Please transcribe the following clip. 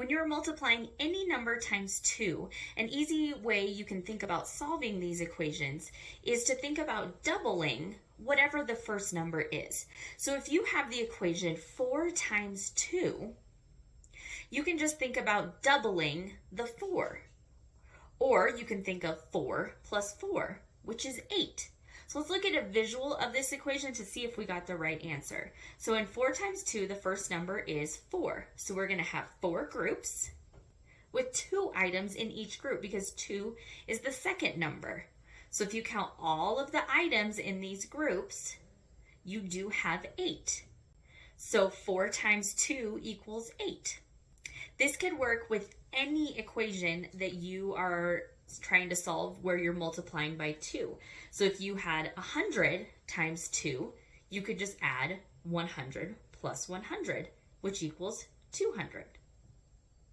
When you're multiplying any number times 2, an easy way you can think about solving these equations is to think about doubling whatever the first number is. So if you have the equation 4 times 2, you can just think about doubling the 4. Or you can think of 4 plus 4, which is 8. So let's look at a visual of this equation to see if we got the right answer. So in 4 times 2, the first number is 4. So we're going to have 4 groups with 2 items in each group because 2 is the second number. So if you count all of the items in these groups, you do have 8. So 4 times 2 equals 8. This could work with any equation that you are trying to solve where you're multiplying by 2. So if you had 100 times 2, you could just add 100 plus 100, which equals 200.